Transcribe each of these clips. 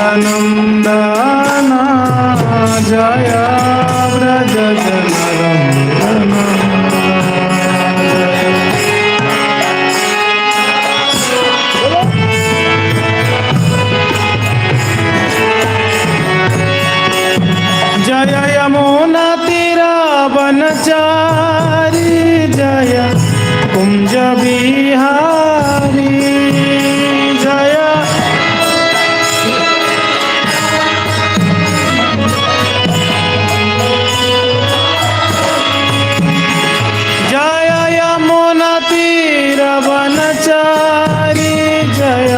यशोदानन्दना जय व्रज जनरञ्जना जय यमुना तीरावनचारी जय कुंज बिहारी जय जय यमुना तीरावनचारी जय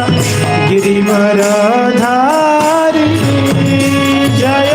गिरिवरधारी जय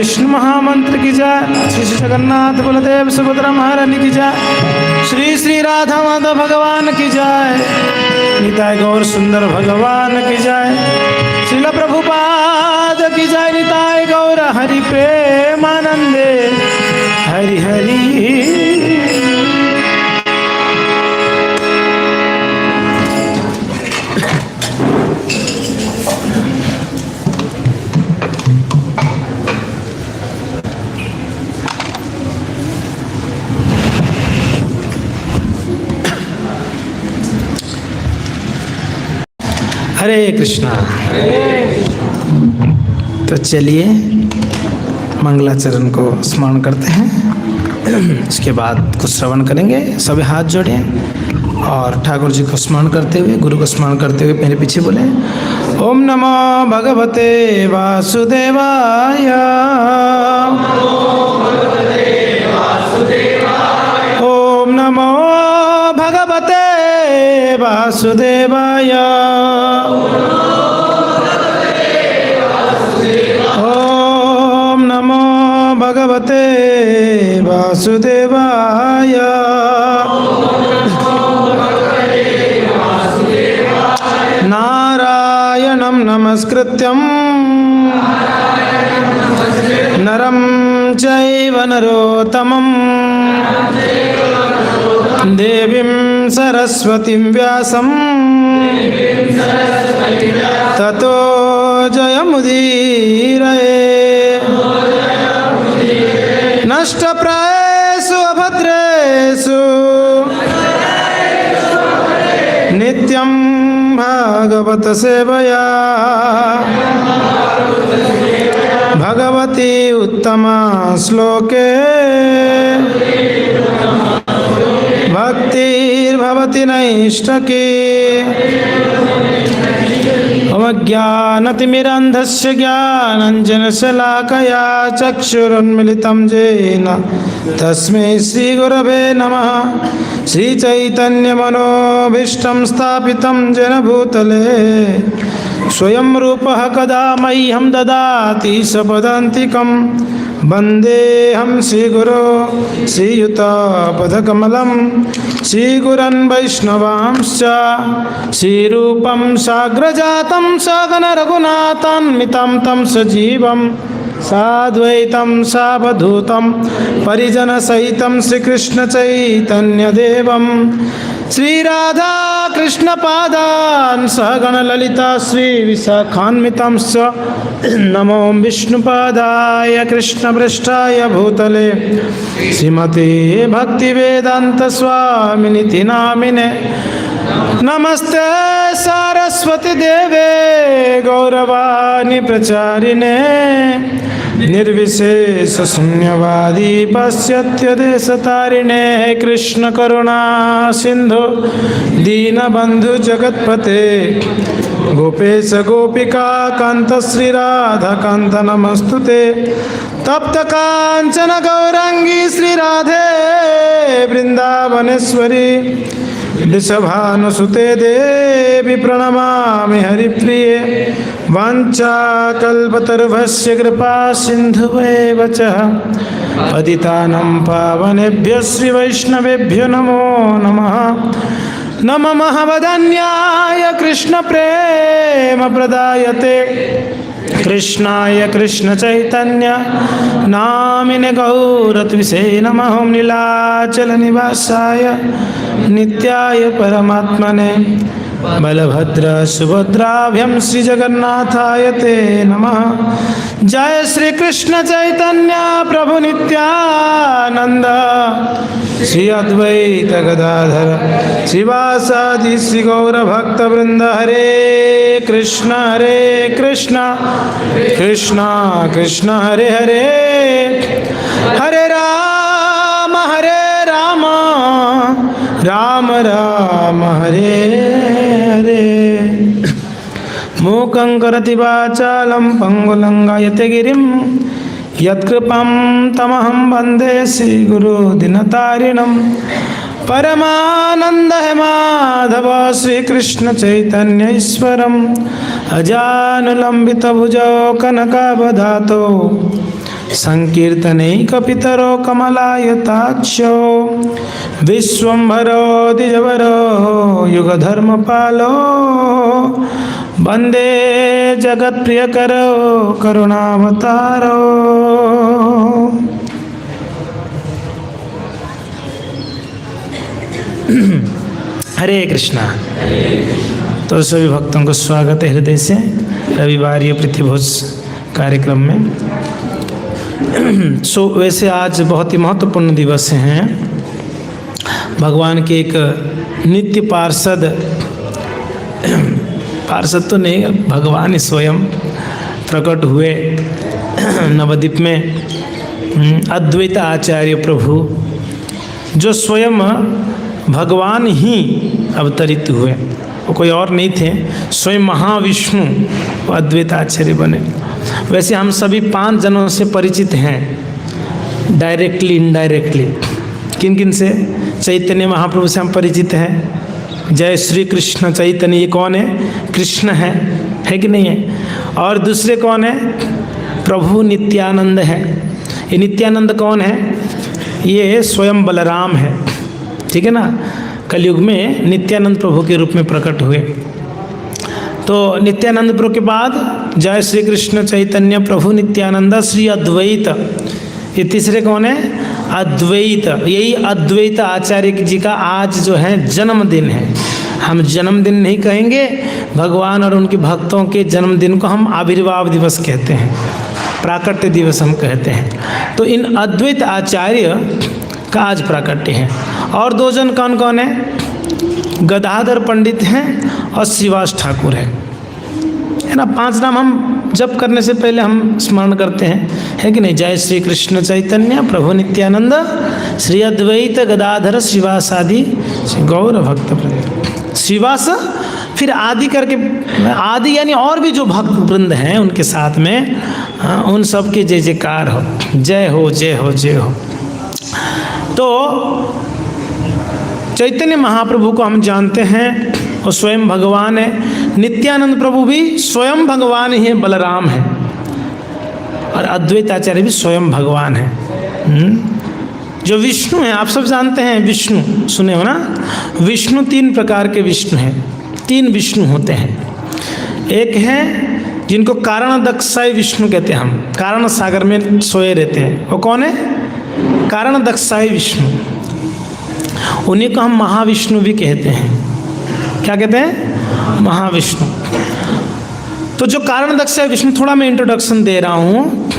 विष्णु महामंत्र की जय। श्री जगन्नाथ बलदेव सुभद्रा महारानी की जय। श्री श्री राधा माधव भगवान की जय। निताय गौर सुंदर भगवान की जय। श्रील प्रभुपाद की जय। निताय गौर हरि प्रेमानंदे हरि हरि। हरे कृष्णा। तो चलिए मंगलाचरण को स्मरण करते हैं, इसके बाद कुछ श्रवण करेंगे। सभी हाथ जोड़े और ठाकुर जी को स्मरण करते हुए, गुरु को स्मरण करते हुए मेरे पीछे बोले ओम नमो भगवते वासुदेवाय। ओम नमो भगवते वासुदेवाय। ओम नमो भगवते वासुदेवाय। नारायणं नमस्कृत्यं नरं चैव नरोत्तमं देवीं सरस्वतीं व्यासं ततो जयमुदीरये। नष्टप्रायेषु अभद्रेषु नित्यं भागवत सेवया भगवती उत्तमा श्लोके भक्तिर्भवति नैष्ठकी। अज्ञानतिमिरान्धस्य ज्ञानाञ्जनशलाकया चक्षुरुन्मिलितं येन तस्मै श्रीगुरवे नमः। श्रीचैतन्यमनोभीष्टं स्थापितं येन भूतले स्वयं रूपः कदा मह्यं ददाति सपदान्तिकं। वन्देऽहं श्रीगुरो श्रीयुतापदकमलं श्रीगुरन् वैष्णवांश्च श्रीरूपं साग्रजातं सगण रघुनाथान्वितं तं सजीवं साद्वैतं सावधूतं परिजनसहितं श्रीकृष्ण चैतन्यदेवं श्रीराधा कृष्णपादान् सहगण ललिता श्रीविशाखान्वितं च। नमो विष्णुपादाय कृष्णपृष्ठाय भूतले श्रीमते भक्तिवेदांत स्वामिनिति नामिने। नमस्ते सारस्वती देवे गौरवाणी प्रचारिणे निर्विशेष शून्यवादी पाश्चात्य देशतारिणे। कृष्ण करुणा सिंधु दीनबंधु जगत्पते गोपेश गोपिका कांत श्री राधा कांत नमस्तुते। तप्त कांचन गौरांगी श्री राधे वृंदावनेश्वरी वृषभानुसुते देवी प्रणमामि हरिप्रिये। वाञ्छाकल्पतरुभ्यश्च कृपा सिन्धुभ्येव च पतितानां पावनेभ्यः श्रीवैष्णवेभ्यो नमो नमः। नमः महावदन्याय कृष्णप्रेमप्रदायते कृष्णाय कृष्णचैतन्य नामिने गौरत्विषे नमः। ओं नीलाचलनिवासाय नित्याय परमात्मने बलभद्र सुभद्राभ्यां श्रीजगन्नाथाय ते नमः। जय श्री कृष्ण चैतन्य प्रभु नित्यानंद श्री अद्वैत गदाधर श्रीवासादि श्री गौर भक्त वृंद। हरे कृष्ण कृष्ण कृष्ण हरे हरे हरे राम राम राम हरे हरे। मूकं करोति वाचालं पंगुलं गायते गिरिं यत्कृपां तमहं वन्दे श्रीगुरुदिनतारिणं। परमानंद है माधव श्रीकृष्ण चैतन्य ईश्वरम्। अजानुलंबित भुजौ कनकावधातो संकीर्तनैकपितरो कमलायताक्षो विश्वम्भरो द्विजवरो युगधर्मपालो वन्दे जगत्प्रियकरो करुणावतारो। हरे कृष्णा। तो सभी भक्तों को स्वागत है हृदय से रविवार ये प्रतिभोज कार्यक्रम में। वैसे आज बहुत ही महत्वपूर्ण दिवस हैं। भगवान के एक नित्य पार्षद तो नहीं, भगवान ही स्वयं प्रकट हुए नवद्वीप में। अद्वैत आचार्य प्रभु जो स्वयं भगवान ही अवतरित हुए, वो कोई और नहीं थे, स्वयं महाविष्णु अद्वैत आचार्य बने। वैसे हम सभी 5 जनों से परिचित हैं, डायरेक्टली इनडायरेक्टली। किन किन से? चैतन्य महाप्रभु से हम परिचित हैं। जय श्री कृष्ण चैतन्य, ये कौन है? कृष्ण है कि नहीं है? और दूसरे कौन है? प्रभु नित्यानंद है। ये नित्यानंद कौन है? ये स्वयं बलराम है, ठीक है ना। कलयुग में नित्यानंद प्रभु के रूप में प्रकट हुए। तो नित्यानंद प्रभु के बाद जय श्री कृष्ण चैतन्य प्रभु नित्यानंद श्री अद्वैत, ये तीसरे कौन है? अद्वैत। यही अद्वैत आचार्य जी का आज जो है जन्मदिन है। हम जन्मदिन नहीं कहेंगे, भगवान और उनके भक्तों के जन्मदिन को हम आविर्भाव दिवस कहते हैं, प्राकट्य दिवस हम कहते हैं। तो इन अद्वैत आचार्य का आज प्राकट्य है। और 2 जन कौन कौन है? गदाधर पंडित हैं और श्रीवास ठाकुर है ना। 5 नाम हम जप करने से पहले हम स्मरण करते हैं, है कि नहीं? जय श्री कृष्ण चैतन्य प्रभु नित्यानंद श्री अद्वैत गदाधर श्रीवास आदि श्री गौर भक्त वृंद। श्रीवास फिर आदि करके, आदि यानी और भी जो भक्त वृंद हैं उनके साथ में, उन सब के जय जयकार हो, जय हो जय हो जय हो। तो चैतन्य महाप्रभु को हम जानते हैं, और स्वयं भगवान है। नित्यानंद प्रभु भी स्वयं भगवान ही है, बलराम है। और अद्वैत आचार्य भी स्वयं भगवान है। जो विष्णु है, आप सब जानते हैं विष्णु, सुने हो ना? विष्णु 3 प्रकार के विष्णु हैं। 3 विष्णु होते हैं। एक है जिनको कारण दक्षाई विष्णु कहते हैं, हम कारण सागर में सोए रहते हैं। वो कौन है? कारण दक्षाई विष्णु। उन्हीं को हम महाविष्णु भी कहते हैं। क्या कहते हैं? महाविष्णु। तो जो कारण दक्षाई विष्णु, थोड़ा मैं इंट्रोडक्शन दे रहा हूँ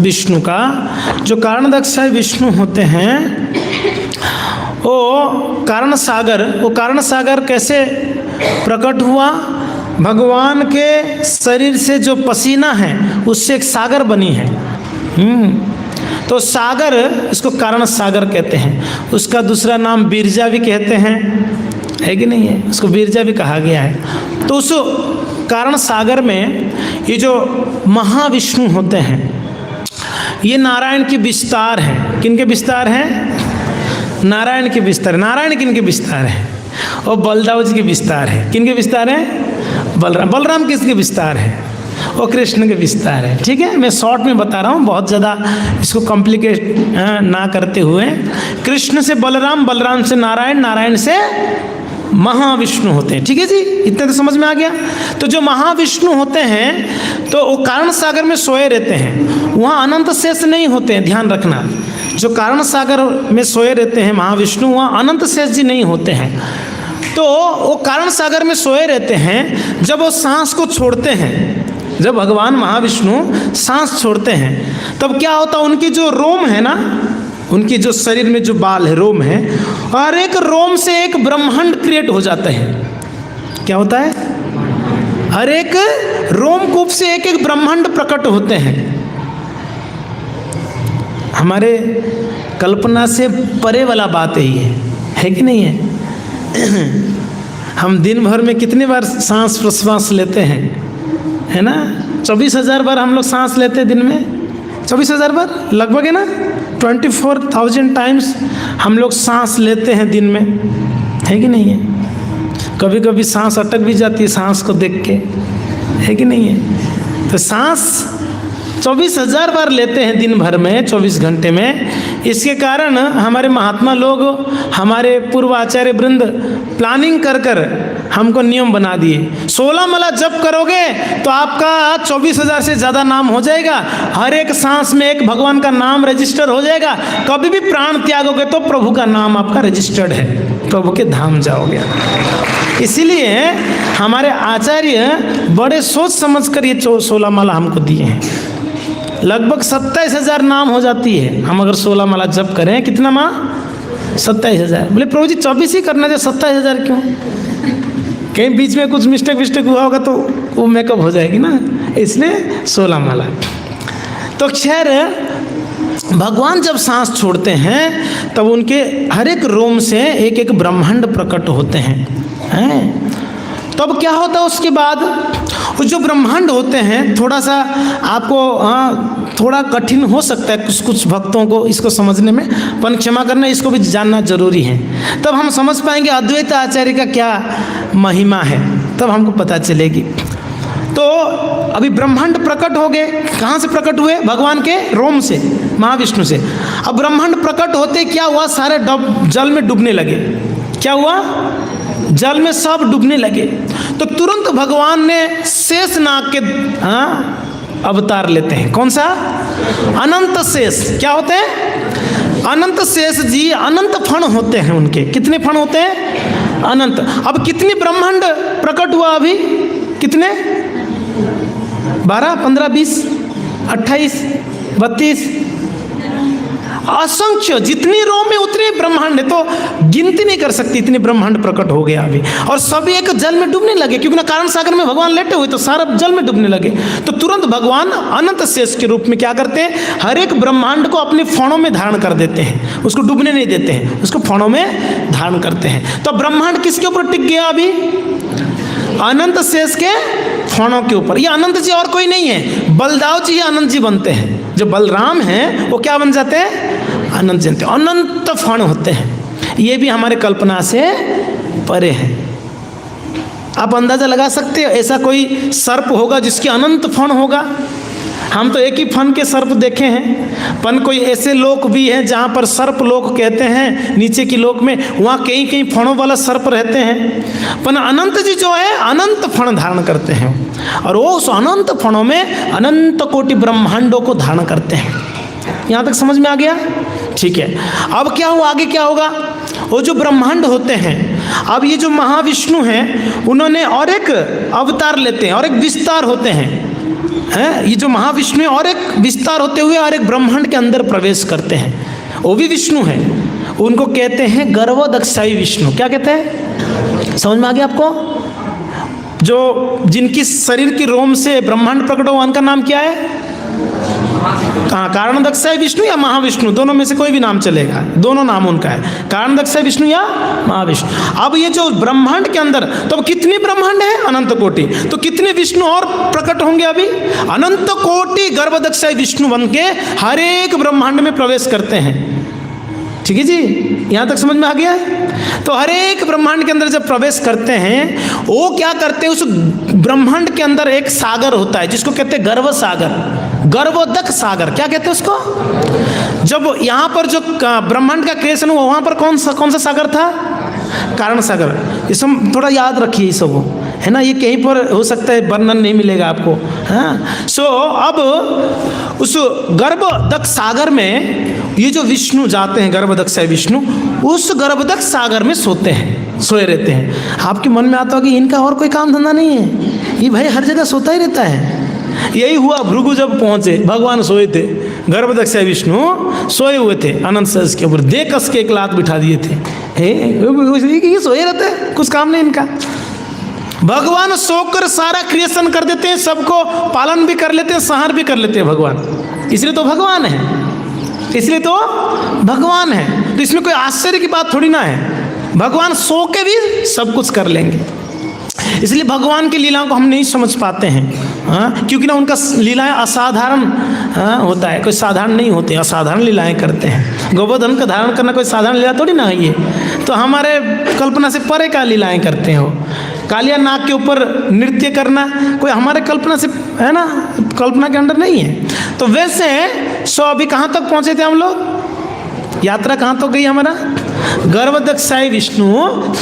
विष्णु का। जो कारण दक्षाई विष्णु होते हैं वो कारण सागर कैसे प्रकट हुआ? भगवान के शरीर से जो पसीना है उससे एक सागर बनी है। तो सागर, इसको कारण सागर कहते हैं। उसका दूसरा नाम बिरजा भी कहते हैं, है कि नहीं है? उसको बिरजा भी कहा गया है। तो उस कारण सागर में ये जो महाविष्णु होते हैं, ये नारायण के विस्तार हैं। किन के विस्तार हैं? नारायण के विस्तार। नारायण किन के विस्तार हैं? और बलदाव जी के विस्तार है। किन के विस्तार है? बलराम किसके विस्तार है? वो कृष्ण के विस्तार है। ठीक है, मैं शॉर्ट में बता रहा हूँ, बहुत ज़्यादा इसको कॉम्प्लिकेट ना करते हुए। कृष्ण से बलराम, बलराम से नारायण, नारायण से महाविष्णु होते हैं। ठीक है जी, इतना तो समझ में आ गया। तो जो महाविष्णु होते हैं तो वो कारण सागर में सोए रहते हैं, वहाँ अनंत शेष नहीं होते हैं, ध्यान रखना। जो कारण सागर में सोए रहते हैं महाविष्णु, वहाँ अनंत शेष जी नहीं होते हैं। तो वो कारण सागर में सोए रहते हैं। जब वो सांस को छोड़ते हैं, जब भगवान महाविष्णु सांस छोड़ते हैं, तब क्या होता है? उनकी जो रोम है ना, उनकी जो शरीर में जो बाल है, रोम है, और एक रोम से एक ब्रह्मांड क्रिएट हो जाता है। क्या होता है? हर एक रोमकूप से एक एक ब्रह्मांड प्रकट होते हैं। हमारे कल्पना से परे वाला बात है कि नहीं है? हम दिन भर में कितनी बार सांस प्रश्वास लेते हैं, है ना? 24,000 बार हम लोग सांस लेते हैं दिन में। 24,000 बार लगभग, है ना? 24,000 टाइम्स हम लोग सांस लेते हैं दिन में, है कि नहीं है? कभी कभी सांस अटक भी जाती है सांस को देख के, है कि नहीं है? तो सांस 24,000 बार लेते हैं दिन भर में, 24 घंटे में। इसके कारण हमारे महात्मा लोग, हमारे पूर्व आचार्य वृंद प्लानिंग कर कर हमको नियम बना दिए। 16 माला जप करोगे तो आपका 24,000 से ज़्यादा नाम हो जाएगा। हर एक सांस में एक भगवान का नाम रजिस्टर हो जाएगा। कभी भी प्राण त्यागोगे तो प्रभु का नाम आपका रजिस्टर्ड है, प्रभु के धाम जाओगे। इसीलिए हमारे आचार्य बड़े सोच समझ कर ये 16 माला हमको दिए हैं। लगभग 27,000 नाम हो जाती है हम अगर 16 माला जप करें। कितना माँ? 27,000। बोले प्रभु जी 24 ही करना चाहिए, 27,000 क्यों? कहीं बीच में कुछ मिस्टेक हुआ होगा तो वो मेकअप हो जाएगी ना, इसलिए 16 माला। तो खैर भगवान जब सांस छोड़ते हैं तब उनके हर एक रोम से एक एक ब्रह्मांड प्रकट होते हैं। तब क्या होता है उसके बाद? वो जो ब्रह्मांड होते हैं, थोड़ा सा आपको थोड़ा कठिन हो सकता है कुछ भक्तों को इसको समझने में, पर क्षमा करना, इसको भी जानना जरूरी है। तब हम समझ पाएंगे अद्वैत आचार्य का क्या महिमा है, तब हमको पता चलेगी। तो अभी ब्रह्मांड प्रकट हो गए। कहाँ से प्रकट हुए? भगवान के रोम से, महाविष्णु से। अब ब्रह्मांड प्रकट होते क्या हुआ? सारे जल में डूबने लगे। क्या हुआ? जल में सब डूबने लगे। तो तुरंत भगवान ने शेषनाग के अवतार लेते हैं। कौन सा? अनंत शेष। क्या होते हैं? अनंत शेष जी अनंत फण होते हैं उनके। कितने फण होते हैं? अनंत। अब कितने ब्रह्मांड प्रकट हुआ अभी? कितने? 12, 15, 20, 28, 32, असंख्य। जितनी रो में उतने ब्रह्मांड है, तो गिनती नहीं कर सकती, इतने ब्रह्मांड प्रकट हो गया अभी। और सभी एक जल में डूबने लगे, क्योंकि ना कारण सागर में भगवान लेटे हुए, तो सारा जल में डूबने लगे। तो तुरंत भगवान अनंत शेष के रूप में क्या करते हैं? हर एक ब्रह्मांड को अपने फणों में धारण कर देते हैं, उसको डूबने नहीं देते हैं, उसको फणों में धारण करते हैं। तो ब्रह्मांड किसके ऊपर टिक गया अभी? अनंत शेष के फणों के ऊपर। ये अनंत जी और कोई नहीं है, बलदाव जी अनंत जी बनते हैं। जो बलराम हैं वो क्या बन जाते हैं? अनंत जनते। अनंत फण होते हैं। ये भी हमारे कल्पना से परे है। आप अंदाजा लगा सकते हो ऐसा कोई सर्प होगा जिसके अनंत फण होगा? हम तो एक ही फन के सर्प देखे हैं, पर कोई ऐसे लोक भी हैं जहाँ पर सर्प लोक कहते हैं, नीचे की लोक में, वहाँ कई कई फणों वाला सर्प रहते हैं। पर अनंत जी जो है अनंत फण धारण करते हैं, और वो उस अनंत फणों में अनंत कोटि ब्रह्मांडों को धारण करते हैं। यहाँ तक समझ में आ गया? ठीक है। अब क्या हुआ? आगे क्या होगा? वो जो ब्रह्मांड होते हैं, अब ये जो महाविष्णु हैं उन्होंने और एक अवतार लेते हैं, और एक विस्तार होते हैं। ये जो महाविष्णु है और एक विस्तार होते हुए और एक ब्रह्मांड के अंदर प्रवेश करते हैं। वो भी विष्णु है, उनको कहते हैं गर्भोदक्षाई विष्णु। क्या कहते हैं? समझ में आ गया आपको? जो जिनकी शरीर की रोम से ब्रह्मांड प्रकट हुआ, उनका नाम क्या है? कहाँ? कारणदक्षाई विष्णु या महाविष्णु, दोनों में से कोई भी नाम चलेगा, दोनों नाम उनका है, कारणदक्षाई विष्णु या महाविष्णु। अब ये जो ब्रह्मांड के अंदर, तो कितने ब्रह्मांड है? अनंत कोटि। तो कितने विष्णु और प्रकट होंगे अभी? अनंत कोटि गर्भोदक्षाई विष्णु बन के हर एक ब्रह्मांड में प्रवेश करते हैं। ठीक है जी, यहाँ तक समझ में आ गया है? तो हर एक ब्रह्मांड के अंदर जब प्रवेश करते हैं, वो क्या करते हैं? उस ब्रह्मांड के अंदर एक सागर होता है जिसको कहते हैं गर्भ सागर, गर्भोदक सागर। क्या कहते हैं उसको? जब यहाँ पर जो ब्रह्मांड का क्रिएशन हुआ, वहाँ पर कौन सा सागर था? कारण सागर। ये सब थोड़ा याद रखिए, ये सब है ना, ये कहीं पर हो सकता है वर्णन नहीं मिलेगा आपको। हाँ, सो अब उस गर्भोदक सागर में ये जो विष्णु जाते हैं, गर्भोदक्षाई विष्णु, उस गर्भोदक सागर में सोते हैं, सोए रहते हैं। आपके मन में आता हो कि इनका और कोई काम धंधा नहीं है, ये भाई हर जगह सोता ही रहता है। यही हुआ, भृगु जब पहुंचे, भगवान सोए थे, गर्भोदक्षाई विष्णु सोए हुए थे अनंत शेष के ऊपर, दे कस के एक लात बिठा दिए थे। ये सोए रहते हैं, कुछ काम नहीं इनका। भगवान सोकर सारा क्रिएशन कर देते हैं, सबको पालन भी कर लेते हैं, संहार भी कर लेते हैं भगवान। इसलिए तो भगवान है, इसलिए तो भगवान है। तो इसमें कोई आश्चर्य की बात थोड़ी ना है, भगवान सो के भी सब कुछ कर लेंगे। इसलिए भगवान की लीलाओं को हम नहीं समझ पाते हैं, क्योंकि ना उनका लीलाएं असाधारण होता है, कोई साधारण नहीं होते, असाधारण लीलाएं करते हैं। गोवर्धन का धारण करना कोई साधारण लीला थोड़ी ना है ये, तो हमारे कल्पना से परे का लीलाएं करते हैं वो। कालिया नाग के ऊपर नृत्य करना कोई हमारे कल्पना से, है ना, कल्पना के अंदर नहीं है। तो वैसे सो अभी कहाँ तक पहुँचे थे हम लोग, यात्रा कहाँ तक गई हमारा। गर्भदक्षाई विष्णु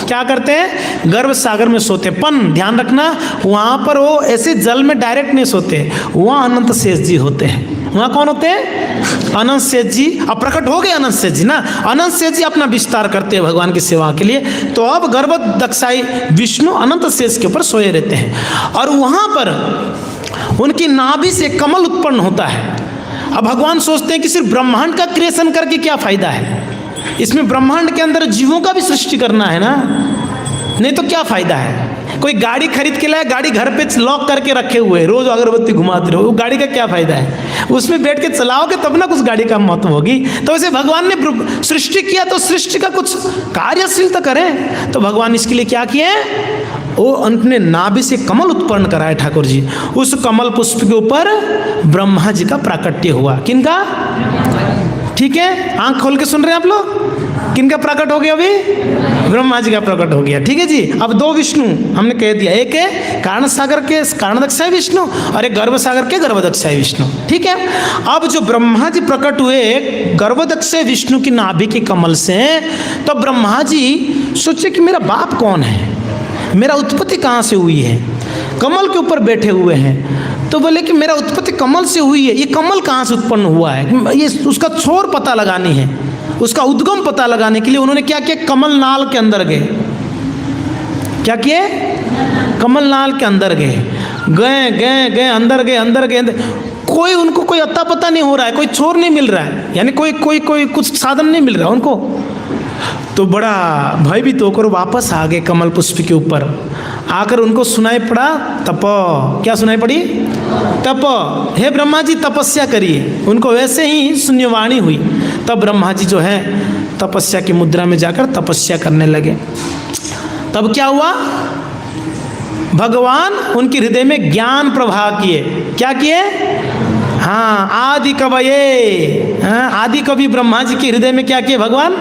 क्या करते हैं, गर्भ सागर में सोते। पन ध्यान रखना, वहाँ पर वो ऐसे जल में डायरेक्ट नहीं सोते, वहाँ अनंत शेष जी होते हैं। वहाँ कौन होते हैं, अनंत शेष जी। अब प्रकट हो गए अनंत शेष जी ना, अनंत शेष जी अपना विस्तार करते हैं भगवान की सेवा के लिए। तो अब गर्भदक्षाई विष्णु अनंत शेष के ऊपर सोए रहते हैं और वहाँ पर उनकी नाभि से कमल उत्पन्न होता है। अब भगवान सोचते हैं कि सिर्फ ब्रह्मांड का क्रिएशन करके क्या फायदा है, इसमें ब्रह्मांड के अंदर जीवों का भी सृष्टि करना है ना, नहीं तो क्या फायदा है। कोई गाड़ी खरीद के लाए, गाड़ी घर पे लॉक करके रखे हुए, रोज अगरबत्ती घुमाते रहो, गाड़ी का क्या फायदा है, उसमें बैठ के चलाओगे तब ना कुछ गाड़ी का महत्व होगी। तो वैसे भगवान ने सृष्टि किया तो सृष्टि का कुछ कार्यशील तो करें। तो भगवान इसके लिए क्या किए, वो अपने नाभि से कमल उत्पन्न कराए ठाकुर जी। उस कमल पुष्प के ऊपर ब्रह्मा जी का प्राकट्य हुआ। किनका, ठीक है, आंख खोल के सुन रहे हैं आप लोग, किनका प्रकट हो गया, अभी ब्रह्मा जी का प्रकट हो गया। ठीक है जी। अब दो विष्णु हमने कह दिया, एक है कारण सागर के कारणदक्षाई विष्णु और एक गर्भ सागर के गर्भदक्षाई विष्णु। ठीक है। अब जो ब्रह्मा जी प्रकट हुए गर्भदक्षाई विष्णु की नाभि के कमल से, तो ब्रह्मा जी सोचे कि मेरा बाप कौन है, मेरा उत्पत्ति कहाँ से हुई है। कमल के ऊपर बैठे हुए हैं, तो बोले कि मेरा उत्पत्ति कमल से हुई है, ये कमल कहाँ से उत्पन्न हुआ है, ये उसका छोर पता लगानी है, उसका उद्गम पता लगाने के लिए उन्होंने क्या किया, कमल नाल के अंदर गए। क्या किए, कमल नाल के अंदर गए, अंदर गए, कोई उनको कोई अत्ता पता नहीं हो रहा है, कोई छोर नहीं मिल रहा है, यानी कोई कुछ साधन नहीं मिल रहा उनको। तो बड़ा भयभीत होकर वापस आ गए कमल पुष्प के ऊपर। आकर उनको सुनाई पड़ा तप, क्या सुनाई पड़ी, तप। हे ब्रह्मा जी तपस्या करिए। उनको वैसे ही शून्यवाणी हुई। तब ब्रह्मा जी जो है तपस्या की मुद्रा में जाकर तपस्या करने लगे। तब क्या हुआ, भगवान उनके हृदय में ज्ञान प्रवाह किए। क्या किए, हाँ, आदि कवये, हाँ, आदि कवि ब्रह्मा जी के हृदय में क्या किए, भगवान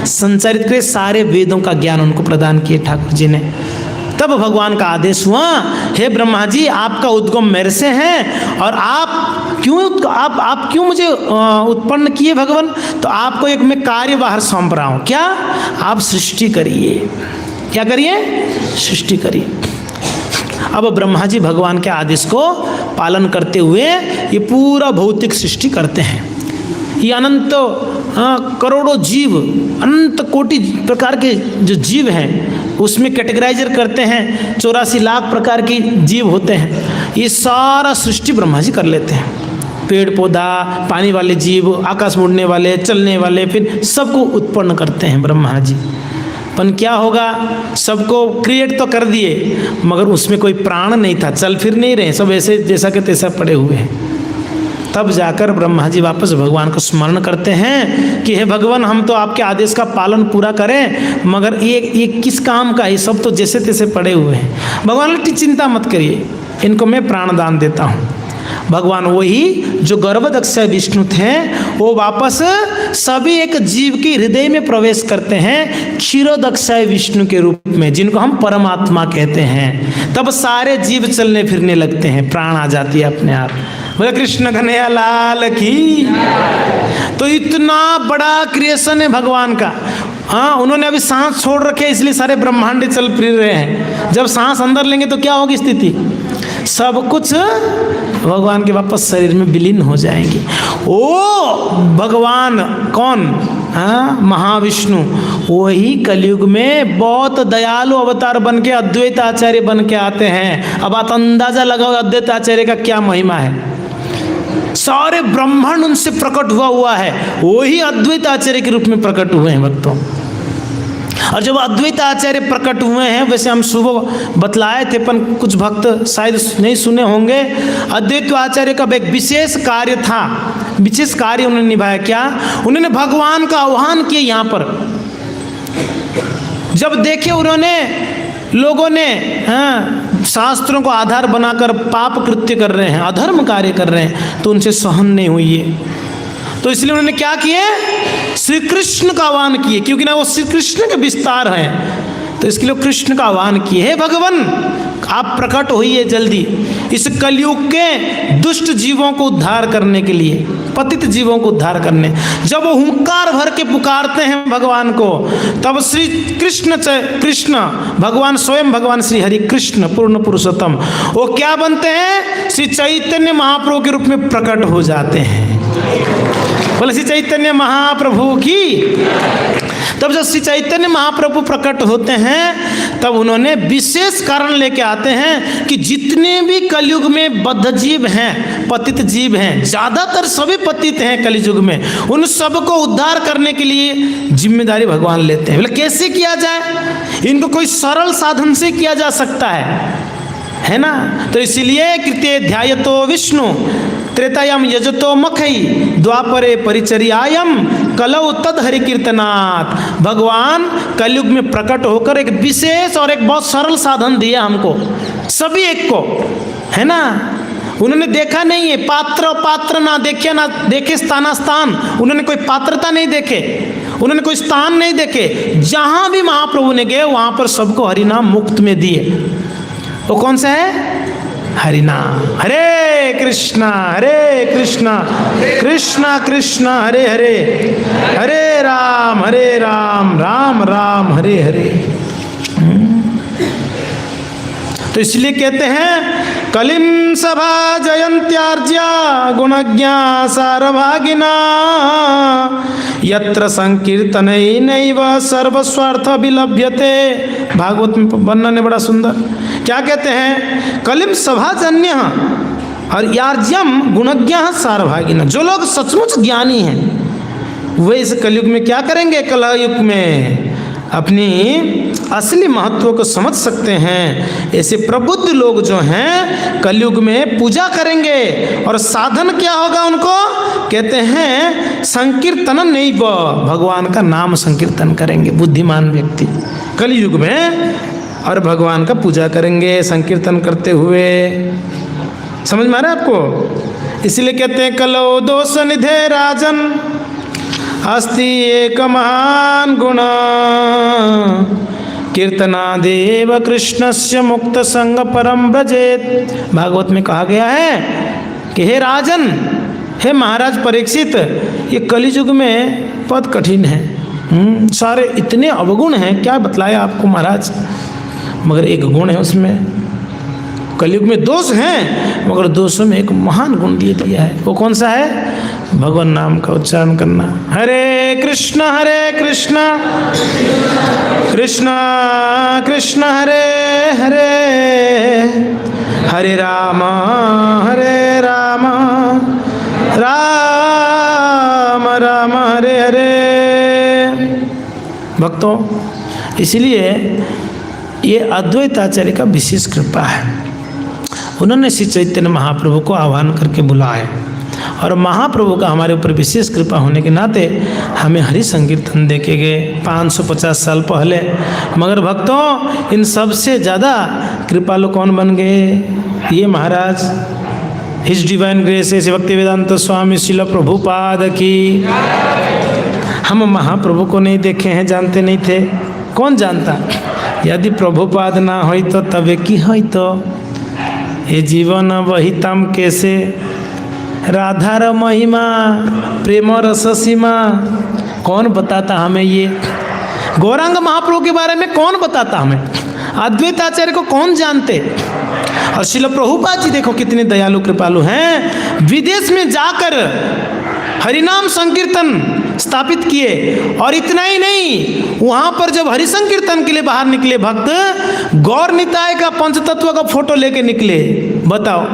संचारित करे, सारे वेदों का ज्ञान उनको प्रदान किए ठाकुर जी ने। तब भगवान का आदेश हुआ, हे ब्रह्मा जी आपका उद्गम मेरे से है और आप क्यों मुझे उत्पन्न किए भगवान। तो आपको एक मैं कार्य बाहर सौंप रहा हूँ। क्या, आप सृष्टि करिए। क्या करिए, सृष्टि करिए। अब ब्रह्मा जी भगवान के आदेश को पालन करते हुए ये पूरा भौतिक सृष्टि करते हैं। ये अनंत करोड़ों जीव, अनंत कोटि प्रकार के जो जीव हैं उसमें कैटेगराइजर करते हैं, 84 लाख प्रकार के जीव होते हैं। ये सारा सृष्टि ब्रह्मा जी कर लेते हैं। पेड़ पौधा, पानी वाले जीव, आकाश में उड़ने वाले, चलने वाले, फिर सबको उत्पन्न करते हैं ब्रह्मा जी। पर क्या होगा, सबको क्रिएट तो कर दिए मगर उसमें कोई प्राण नहीं था, चल फिर नहीं रहे, सब ऐसे जैसा के तैसा पड़े हुए हैं। तब जाकर ब्रह्मा जी वापस भगवान को स्मरण करते हैं कि हे भगवान हम तो आपके आदेश का पालन पूरा करें मगर ये किस काम का, ये सब तो जैसे तैसे पड़े हुए हैं। भगवान ने चिंता मत करिए, इनको मैं प्राण दान देता हूँ। भगवान वही जो गर्भदक्षाई विष्णु थे वो वापस सभी एक जीव के हृदय में प्रवेश करते हैं क्षीरोदक्षाई विष्णु के रूप में, जिनको हम परमात्मा कहते हैं। तब सारे जीव चलने फिरने लगते हैं, प्राण आ जाती है अपने आप। बोले कृष्ण कन्हैया लाल की। तो इतना बड़ा क्रिएशन है भगवान का। हाँ, उन्होंने अभी सांस छोड़ रखे इसलिए सारे ब्रह्मांड चल फिर रहे हैं। जब सांस अंदर लेंगे तो क्या होगी स्थिति, सब कुछ भगवान के वापस शरीर में विलीन हो जाएंगे। ओ भगवान कौन, हाँ, महाविष्णु, वही कलयुग में बहुत दयालु अवतार बन के अद्वैत आचार्य बन के आते हैं। अब आप अंदाजा लगाओ अद्वैत आचार्य का क्या महिमा है। सारे ब्रह्मांड उनसे प्रकट हुआ है, वही अद्वैत आचार्य के रूप में प्रकट हुए हैं भक्तों। और जब अद्वैत आचार्य प्रकट हुए हैं, वैसे हम सुबह बतलाए थे पर कुछ भक्त शायद नहीं सुने होंगे, अद्वैत आचार्य का एक विशेष कार्य था, विशेष कार्य उन्होंने निभाया। क्या, उन्होंने भगवान का आह्वान किया यहाँ पर। जब देखे उन्होंने लोगों ने, हाँ, शास्त्रों को आधार बनाकर पाप कृत्य कर रहे हैं, अधर्म कार्य कर रहे हैं, तो उनसे सहन नहीं हुई है। तो इसलिए उन्होंने क्या किए, श्री कृष्ण का आह्वान किए, क्योंकि ना वो श्री कृष्ण के विस्तार हैं। तो इसके लिए कृष्ण का आह्वान किए, हे भगवान आप प्रकट होइए जल्दी इस कलयुग के दुष्ट जीवों को उद्धार करने के लिए, पतित जीवों को उद्धार करने। जब वो हुंकार भर के पुकारते हैं भगवान को, तब श्री कृष्ण भगवान स्वयं भगवान श्री हरि कृष्ण पूर्ण पुरुषोत्तम वो क्या बनते हैं, श्री चैतन्य महाप्रभु के रूप में प्रकट हो जाते हैं। बोले श्री चैतन्य महाप्रभु की। तब जब श्री चैतन्य महाप्रभु प्रकट होते हैं तब उन्होंने विशेष कारण लेके आते हैं कि जितने भी कलयुग में बद्ध जीव हैं, पतित जीव हैं, ज़्यादातर सभी पतित हैं कलयुग में, उन सबको उद्धार करने के लिए जिम्मेदारी भगवान लेते हैं। बोले कैसे किया जाए, इनको कोई सरल साधन से किया जा सकता है ना। तो इसीलिए कृत्य ध्यायतो विष्णु त्रेतायाम यजतो मखई द्वापरे परिचर्यायम कलौ तद हरि कीर्तनात्। भगवान कलयुग में प्रकट होकर एक विशेष और एक बहुत सरल साधन दिया हमको, सभी एक को, है ना। उन्होंने देखा नहीं है, पात्र ना देखे स्थान, उन्होंने कोई पात्रता नहीं देखे, उन्होंने कोई स्थान नहीं देखे, जहां भी महाप्रभु ने गए वहां पर सबको हरिनाम मुफ्त में दिए। वो कौन सा है, हरिनाम। हरे कृष्णा कृष्णा कृष्णा हरे हरे, हरे राम राम राम हरे हरे। तो इसलिए कहते हैं कलिम सभा जयंत्यार्ज्या गुणज्ञा सारभागिना यत्र संकीर्तनैनैव सर्वस्वार्थ विलभ्यते। भागवत में वर्णन है बड़ा सुंदर। क्या कहते हैं, कलिम सभाजन्य और यार्ज्यम गुणज्ञ सारभागिना। जो लोग सचमुच ज्ञानी हैं वे इस कलयुग में क्या करेंगे, कलयुग में अपनी असली महत्व को समझ सकते हैं। ऐसे प्रबुद्ध लोग जो हैं कलयुग में पूजा करेंगे। और साधन क्या होगा उनको, कहते हैं संकीर्तन नहीं, भगवान का नाम संकीर्तन करेंगे बुद्धिमान व्यक्ति कलयुग में, और भगवान का पूजा करेंगे संकीर्तन करते हुए। समझ में आ रहा है आपको। इसलिए कहते हैं कलो दोष निधे राजन अस्ति एक महान गुण कीर्तनादेव कृष्णस्य मुक्त संग परम ब्रजेत। भागवत में कहा गया है कि हे राजन, हे महाराज परीक्षित, ये कलियुग में पद कठिन है, सारे इतने अवगुण हैं, क्या बतलाया आपको महाराज, मगर एक गुण है उसमें। कलयुग में दोष हैं मगर दोषों में एक महान गुण दे दिया है। वो कौन सा है, भगवान नाम का उच्चारण करना। हरे कृष्ण कृष्ण कृष्ण हरे हरे, हरे राम राम राम हरे हरे। भक्तों, इसलिए ये अद्वैत आचार्य का विशेष कृपा है। उन्होंने श्री चैतन्य महाप्रभु को आह्वान करके बुलाया, और महाप्रभु का हमारे ऊपर विशेष कृपा होने के नाते हमें हरि संकीर्तन दे के गए 550 साल पहले। मगर भक्तों, इन सबसे ज़्यादा कृपालु कौन बन गए, ये महाराज। हिज डिवाइन ग्रेस ऐसे भक्तिवेदांत स्वामी श्रील प्रभुपाद की। हम महाप्रभु को नहीं देखे हैं, जानते नहीं थे, कौन जानता। यदि प्रभुपाद ना हो तो तबे की हो तो ये जीवन वहितम कैसे, राधार महिमा प्रेम रस सीमा, कौन बताता हमें ये। गौरांग महाप्रभु के बारे में कौन बताता हमें, अद्वैत आचार्य को कौन जानते। और श्रील प्रभुपाद जी देखो कितने दयालु कृपालु हैं, विदेश में जाकर हरिनाम संकीर्तन स्थापित किए। और इतना ही नहीं, वहां पर जब हरि संकीर्तन के लिए बाहर निकले भक्त, गौर निताय का पंचतत्व का फोटो लेके निकले। बताओ,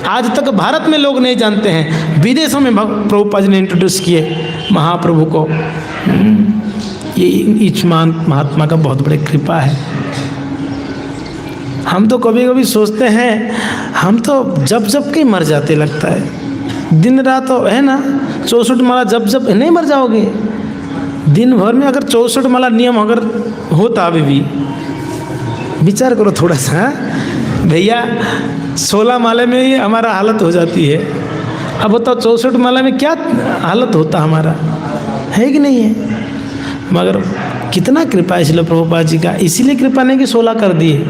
आज तक भारत में लोग नहीं जानते हैं, विदेशों में प्रभुपाद जी ने इंट्रोड्यूस किए महाप्रभु को। ये ईचमान महात्मा का बहुत बड़ी कृपा है। हम तो कभी कभी सोचते हैं, हम तो जब के मर जाते लगता है, दिन रात है ना 64 माला जब नहीं मर जाओगे। दिन भर में अगर 64 माला नियम अगर होता अभी भी, विचार करो थोड़ा सा भैया, 16 माले में ही हमारा हालत हो जाती है। अब बताओ 64 माला में क्या हालत होता हमारा, है कि नहीं है। मगर कितना कृपा है इसलिए प्रभुपाद जी का। इसीलिए कृपा नहीं कि 16 कर दिए,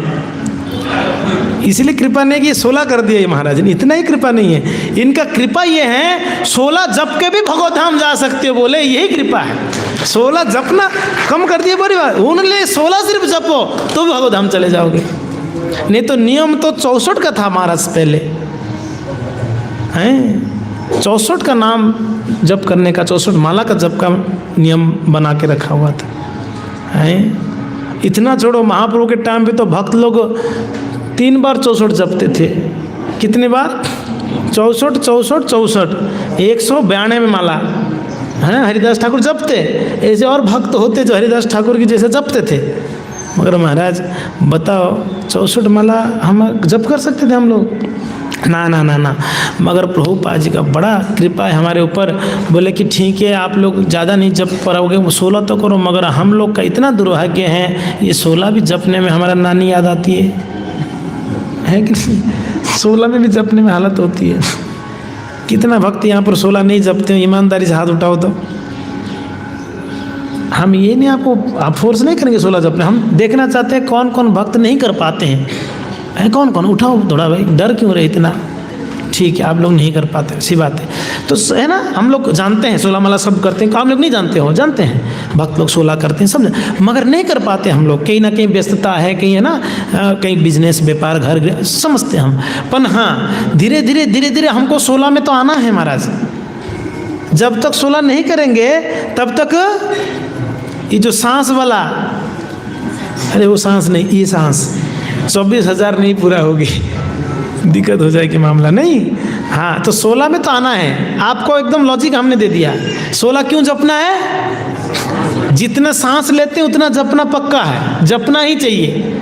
इसलिए कृपा नहीं कि 16 कर दिए महाराज ने, इतना ही कृपा नहीं है इनका। कृपा ये है 16 जप के भी भगवत धाम जा सकते हो, बोले यही कृपा है। 16 जपना कम कर दिए बड़ी बात, उन्होंने 16 सिर्फ जपो तो भगवत धाम चले जाओगे। नहीं तो नियम तो 64 का था महाराज पहले हैं, 64 का नाम जप करने का, 64 माला का जप का नियम बना के रखा हुआ था हैं। इतना छोड़ो, महाप्रभु के टाइम पे तो भक्त लोग 3 बार 64 जपते थे। कितने बार? 64 64 64, 192 माला है हरिदास ठाकुर जपते। ऐसे और भक्त होते जो हरिदास ठाकुर की जैसे जपते थे, मगर महाराज बताओ 64 माला हम जप कर सकते थे हम लोग? ना ना ना ना। मगर प्रभुपाद जी का बड़ा कृपा है हमारे ऊपर, बोले कि ठीक है आप लोग ज़्यादा नहीं जप पाओगे, 16 तो करो, मगर हम लोग का इतना दुर्भाग्य है ये 16 भी जपने में हमारा नानी याद आती है कि नहीं? 16 में भी जपने में हालत होती है। कितना भक्त यहाँ पर 16 नहीं जपते हैं, ईमानदारी से हाथ उठाओ तो। हम ये नहीं आपको आप फोर्स नहीं करेंगे 16 जपने, हम देखना चाहते हैं कौन कौन भक्त नहीं कर पाते हैं, कौन कौन उठाओ थोड़ा भाई, डर क्यों रहे इतना? ठीक है आप लोग नहीं कर पाते, अच्छी बात है। तो है ना, हम लोग जानते हैं 16 माला सब करते हैं, आप लोग नहीं जानते हो, जानते हैं भक्त लोग 16 करते हैं सब, मगर नहीं कर पाते हम लोग, कहीं ना कहीं व्यस्तता है, कहीं है ना, कहीं बिजनेस व्यापार घर समझते हम। पर हाँ धीरे धीरे धीरे धीरे हमको 16 में तो आना है महाराज। जब तक 16 नहीं करेंगे तब तक ये जो सांस वाला, अरे वो सांस नहीं, ये सांस 24,000 नहीं पूरा होगी, दिक्कत हो जाएगी मामला नहीं। हाँ तो 16 में तो आना है आपको, एकदम लॉजिक हमने दे दिया। 16 क्यों जपना है? जितना सांस लेते हैं उतना जपना पक्का है, जपना ही चाहिए।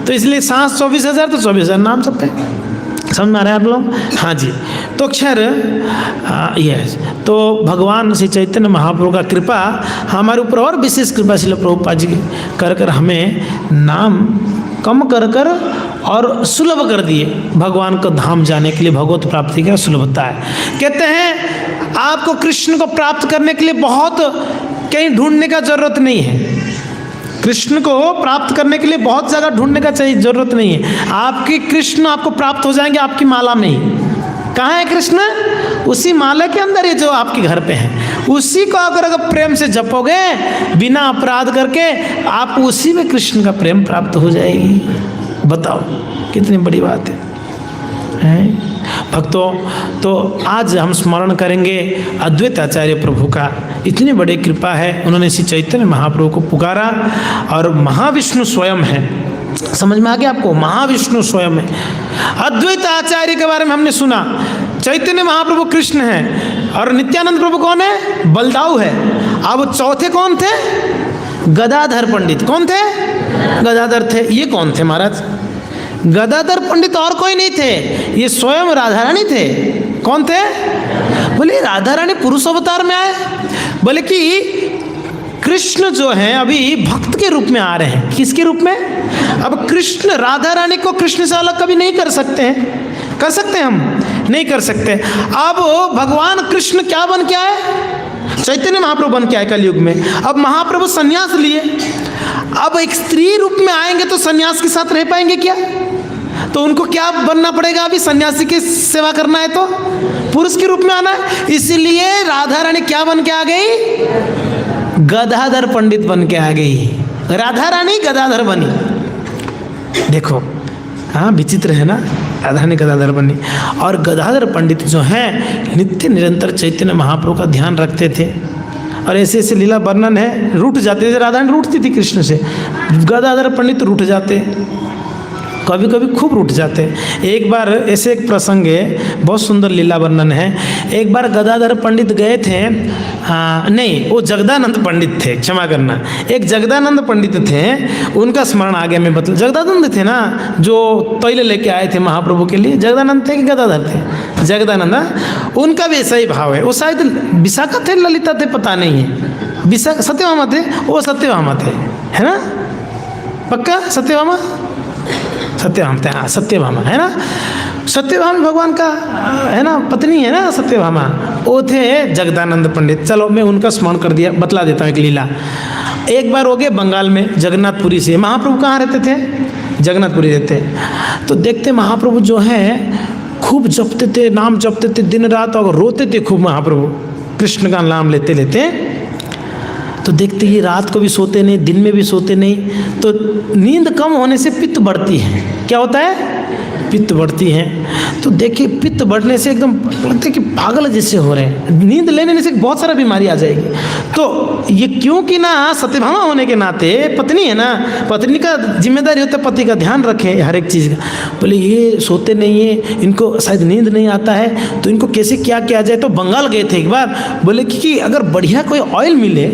तो इसलिए सांस 24,000 तो 24,000 नाम जपते, समझ में आ रहे हैं आप लोग? हाँ जी। तो खैर यस, तो भगवान श्री चैतन्य महाप्रभु का कृपा हमारे ऊपर और विशेष कृपा श्रील प्रभुपाद जी कर कर हमें नाम कम कर कर और सुलभ कर दिए। भगवान को धाम जाने के लिए भगवत प्राप्ति का सुलभता है। कहते हैं आपको कृष्ण को प्राप्त करने के लिए बहुत कहीं ढूंढने का जरूरत नहीं है। कृष्ण को प्राप्त करने के लिए बहुत जगह ढूंढने का चाहिए जरूरत नहीं है। आपके कृष्ण आपको प्राप्त हो जाएंगे आपकी माला में ही। कहाँ है कृष्ण? उसी माला के अंदर है जो आपके घर पे है। उसी को अगर प्रेम से जपोगे बिना अपराध करके, आप उसी में कृष्ण का प्रेम प्राप्त हो जाएगी। बताओ कितनी बड़ी बात है भक्तों। तो आज हम स्मरण करेंगे अद्वैत आचार्य प्रभु का, इतनी बड़ी कृपा है, उन्होंने श्री चैतन्य महाप्रभु को पुकारा और महाविष्णु स्वयं है। समझ में आ गया आपको? महाविष्णु स्वयं है। अद्वैत आचार्य के बारे में हमने सुना, चैतन्य महाप्रभु कृष्ण है और नित्यानंद प्रभु कौन है? बलदाऊ है। अब चौथे कौन थे? गदाधर पंडित। कौन थे? गदाधर थे। ये कौन थे महाराज? गदाधर पंडित और कोई नहीं थे, ये स्वयं राधा रानी थे। कौन थे? बोले राधा रानी पुरुष अवतार में आए। बोले कि कृष्ण जो है अभी भक्त के रूप में आ रहे हैं। किसके रूप में? अब कृष्ण राधा रानी को कृष्ण से अलग कभी नहीं कर सकते हैं। कर सकते हैं हम? नहीं कर सकते। अब भगवान कृष्ण क्या बन के आए? चैतन्य महाप्रभु बन के आए कलयुग में। अब महाप्रभु सन्यास लिए, अब एक स्त्री रूप में आएंगे तो सन्यास के साथ रह पाएंगे क्या? तो उनको क्या बनना पड़ेगा? अभी सन्यासी की सेवा करना है तो पुरुष के रूप में आना है। इसीलिए राधा रानी क्या बन के आ गई? गदाधर पंडित बन के आ गई। राधा रानी गदाधर बनी। देखो हाँ विचित्र है ना, राधा रानी गदाधर बनी। और गदाधर पंडित जो हैं नित्य निरंतर चैतन्य महाप्रभु का ध्यान रखते थे और ऐसे ऐसे लीला वर्णन है। रूठ जाते थे, राधा रानी रूठती थी कृष्ण से, गदाधर पंडित रूठ जाते, कभी कभी खूब रूठ जाते। एक बार ऐसे एक प्रसंग है, बहुत सुंदर लीला वर्णन है। एक बार गदाधर पंडित गए थे, नहीं वो जगदानंद पंडित थे, क्षमा करना, एक जगदानंद पंडित थे, उनका स्मरण आ गया मैं बता। जगदानंद थे ना जो तैल लेके आए थे महाप्रभु के लिए, जगदानंद थे कि गदाधर थे? जगदानंद। उनका भी ऐसा ही भाव है। वो शायद विशाखा थे, ललिता थे, पता नहीं है। विशाखा सत्यभामा थे, वो सत्यभामा थे, है ना? पक्का सत्यभामा? सत्यभामा थे, हाँ सत्यभामा है ना। सत्यभामा भगवान का है ना पत्नी है ना सत्यभामा, वो थे जगदानंद पंडित। चलो मैं उनका स्मरण कर दिया, बतला देता हूँ एक लीला। एक बार हो गए बंगाल में, जगन्नाथपुरी से। महाप्रभु कहाँ रहते थे? जगन्नाथपुरी रहते। तो देखते महाप्रभु जो है खूब जपते थे, नाम जपते थे दिन रात, और रोते थे खूब महाप्रभु कृष्ण का नाम लेते लेते। तो देखते ये रात को भी सोते नहीं, दिन में भी सोते नहीं। तो नींद कम होने से पित्त बढ़ती है। क्या होता है? पित्त बढ़ती है। तो देखिए पित्त बढ़ने से एकदम लगता है कि पागल जैसे हो रहे हैं, नींद लेने से बहुत सारा बीमारी आ जाएगी। तो ये क्योंकि ना सत्यभामा होने के नाते पत्नी है ना, पत्नी का जिम्मेदारी होता है पति का ध्यान रखे हर एक चीज़ का। बोले ये सोते नहीं है, इनको शायद नींद नहीं आता है, तो इनको कैसे क्या किया जाए। तो बंगाल गए थे एक बार, बोले कि अगर बढ़िया कोई ऑयल मिले,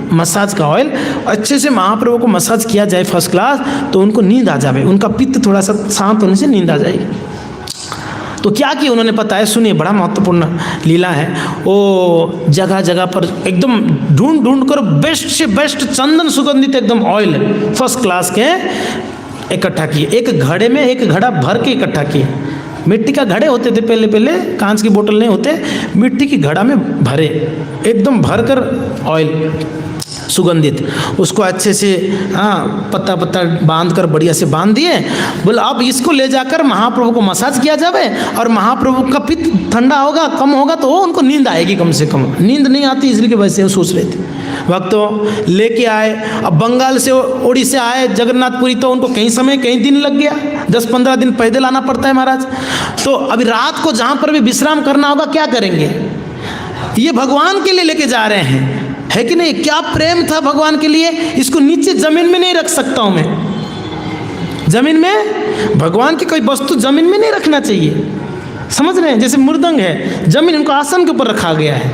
मसाज का ऑयल, अच्छे से महाप्रभु को मसाज किया जाए फर्स्ट क्लास, तो उनको नींद आ जाए, उनका पित्त थोड़ा सा शांत होने से नींद आ जाएगी। तो क्या किया उन्होंने पता है? सुनिए, बड़ा महत्वपूर्ण लीला है। वो जगह जगह पर एकदम ढूंढ ढूंढ कर बेस्ट से बेस्ट चंदन सुगंधित एकदम ऑयल फर्स्ट क्लास के इकट्ठा किए। एक घड़े में एक घड़ा भर के इकट्ठा किए। मिट्टी का घड़े होते थे पहले पहले, कांच की बोतल नहीं होते, मिट्टी की घड़ा में भरे, एकदम भर कर ऑयल सुगंधित, उसको अच्छे से पत्ता पत्ता बांध कर बढ़िया से बांध दिए। बोले अब इसको ले जाकर महाप्रभु को मसाज किया जाए, और महाप्रभु का पित्त ठंडा होगा, कम होगा, तो उनको नींद आएगी कम से कम। नींद नहीं आती इसलिए वैसे वो सोच रहे थे। भक्तों लेके आए, अब बंगाल से उड़ीसा आए जगन्नाथपुरी, तो उनको कहीं समय कहीं दिन लग गया, 10-15 दिन पैदल आना पड़ता है महाराज। तो अभी रात को जहाँ पर भी विश्राम करना होगा, क्या करेंगे? ये भगवान के लिए लेके जा रहे हैं, है कि नहीं? क्या प्रेम था भगवान के लिए। इसको नीचे जमीन में नहीं रख सकता हूं मैं। जमीन में भगवान की कोई वस्तु जमीन में नहीं रखना चाहिए, समझ रहे हैं? जैसे मृदंग है, जमीन उनको आसन के ऊपर रखा गया है,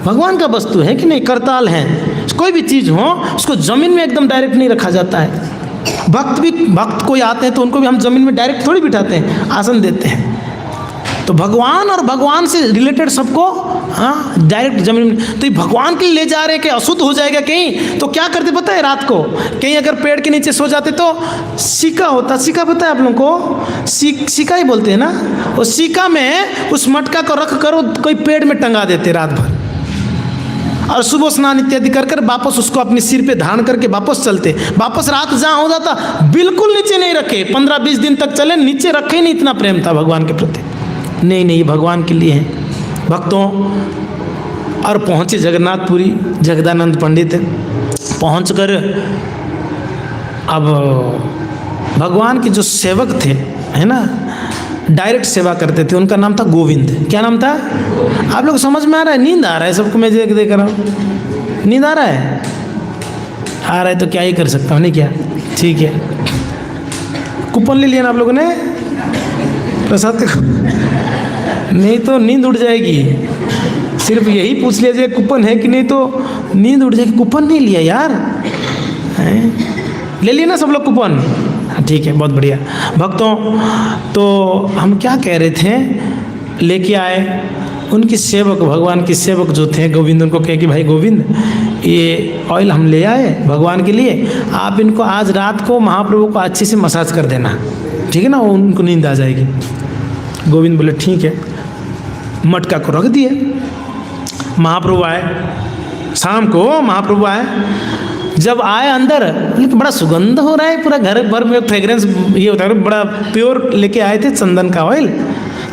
भगवान का वस्तु है कि नहीं? करताल है, कोई भी चीज हो उसको जमीन में एकदम डायरेक्ट नहीं रखा जाता है। भक्त कोई आते हैं तो उनको भी हम जमीन में डायरेक्ट थोड़ी बिठाते हैं, आसन देते हैं। तो भगवान और भगवान से रिलेटेड सबको डायरेक्ट जमीन में। तो ये भगवान के लिए ले जा रहे हैं कि अशुद्ध हो जाएगा कहीं, तो क्या करते पता है? रात को कहीं अगर पेड़ के नीचे सो जाते तो सीका होता, सीका पता है आप लोगों को? सीका ही बोलते हैं ना। वो सीका में उस मटका को रख कर कोई पेड़ में टंगा देते रात भर, और सुबह स्नान इत्यादि कर कर वापस उसको अपने सिर पे धारण करके वापस चलते। वापस रात जहाँ हो जाता बिल्कुल नीचे नहीं रखे, 15-20 दिन तक चले, नीचे रखे नहीं, इतना प्रेम था भगवान के प्रति। नहीं, भगवान के लिए है भक्तों। और पहुँचे जगन्नाथपुरी, जगदानंद पंडित पहुँचकर अब भगवान के जो सेवक थे, है ना, डायरेक्ट सेवा करते थे, उनका नाम था गोविंद। क्या नाम था? आप लोग समझ में आ रहा है? नींद आ रहा है सबको, मैं देख रहा हूँ। नींद आ रहा है? आ रहा है तो क्या ही कर सकता हूँ, नहीं क्या? ठीक है, कूपन ले लिया ना आप लोगों ने प्रसाद का? नहीं तो नींद उड़ जाएगी। सिर्फ यही पूछ लीजिए कूपन है कि नहीं, तो नींद उड़ जाएगी। कूपन नहीं लिया यार, ले लिया ना सब लोग कूपन? ठीक है, बहुत बढ़िया भक्तों। तो हम क्या कह रहे थे? लेके आए उनकी सेवक, भगवान की सेवक जो थे गोविंद, उनको कहे कि भाई गोविंद, ये ऑयल हम ले आए भगवान के लिए, आप इनको आज रात को महाप्रभु को अच्छे से मसाज कर देना, ठीक है ना, उनको नींद आ जाएगी। गोविंद बोले ठीक है। मटका को रख दिए। महाप्रभु आए, शाम को महाप्रभु आए। जब आए अंदर, बड़ा सुगंध हो रहा है, पूरा घर भर में फ्रेग्रेंस ये होता है, बड़ा प्योर लेके आए थे चंदन का ऑयल,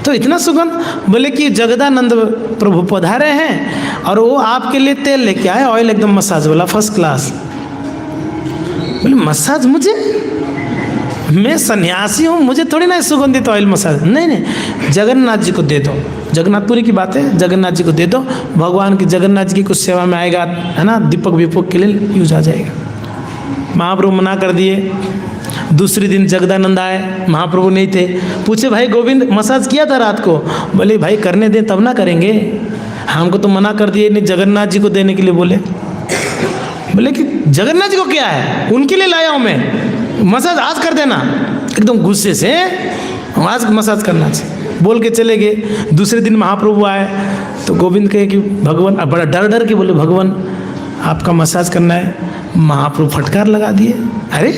तो इतना सुगंध। बोले कि जगदानंद प्रभु पधारे हैं और वो आपके लिए तेल लेके आए, ऑयल एकदम मसाज वाला फर्स्ट क्लास। बोले मसाज मुझे? मैं सन्यासी हूँ, मुझे थोड़ी ना सुगंधित ऑयल मसाज। नहीं, जगन्नाथ जी को दे दो। जगन्नाथपुरी की बात है, जगन्नाथ जी को दे दो, भगवान की जगन्नाथ जी की कुछ सेवा में आएगा, है ना, दीपक विपक के लिए यूज आ जाएगा। महाप्रभु मना कर दिए। दूसरे दिन जगदानंद आए, महाप्रभु नहीं थे। पूछे भाई गोविंद मसाज किया था रात को? बोले भाई करने दें तब ना करेंगे, हमको तो मना कर दिए, नहीं जगन्नाथ जी को देने के लिए बोले। बोले कि जगन्नाथ जी को क्या है, उनके लिए लाया हूँ मैं, मसाज आज कर देना। एकदम गुस्से से आज मसाज करना चाहिए बोल के चले गए। दूसरे दिन महाप्रभु आए तो गोविंद कहे कि भगवान, बड़ा डर डर के बोले भगवान आपका मसाज करना है। महाप्रभु फटकार लगा दिए। अरे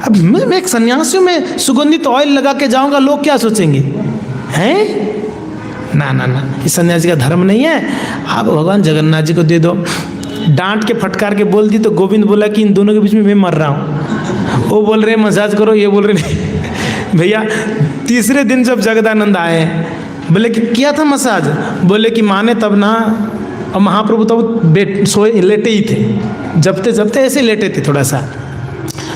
अब मैं एक सन्यासी में सुगंधित ऑयल लगा के जाऊंगा, लोग क्या सोचेंगे? हैं ना ना ना, इस सन्यासी का धर्म नहीं है, आप भगवान जगन्नाथ जी को दे दो। डांट के फटकार के बोल दी तो गोविंद बोला कि इन दोनों के बीच में मैं मर रहा हूँ। वो बोल रहे मसाज करो, ये बोल रहे नहीं। भैया तीसरे दिन जब जगदानंद आए, बोले कि किया था मसाज? बोले कि माने तब ना, और महाप्रभु तब सोए लेटे ही थे, जबते जबते ऐसे लेटे थे थोड़ा सा।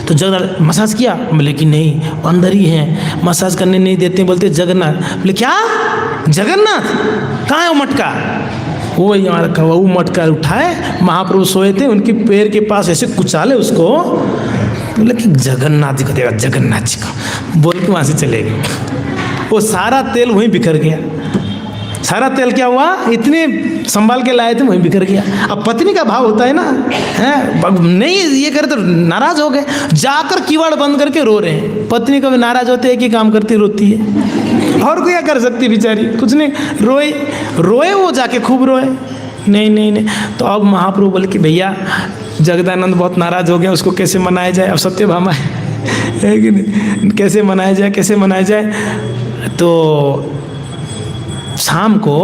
तो जगन्नाथ मसाज किया? बोले कि नहीं, वो अंदर ही है, मसाज करने नहीं देते। बोलते जगन्नाथ। बोले क्या जगन्नाथ? कहाँ है वो मटका? वो हमारा वो मटका उठाए, महाप्रभु सोए थे, उनके पैर के पास ऐसे कुचाले उसको। बोले कि जगन्नाथ जी को देगा, जगन्नाथ जी को, बोल के वहाँ से चले गए। वो सारा तेल वहीं बिखर गया। सारा तेल क्या हुआ, इतने संभाल के लाए थे वहीं बिखर गया। अब पत्नी का भाव होता है ना, है नहीं ये करे तो नाराज हो गए, जाकर किवाड़ बंद करके रो रहे हैं। पत्नी कभी नाराज होते एक ही काम करती, रोती है, और क्या कर सकती बेचारी, कुछ नहीं, रोए वो जाके खूब रोए। नहीं। तो अब महाप्रभु बोले कि भैया जगदानंद बहुत नाराज हो गया, उसको कैसे मनाया जाए? अब सत्यभामा है कि नहीं, कैसे मनाया जाए? तो शाम को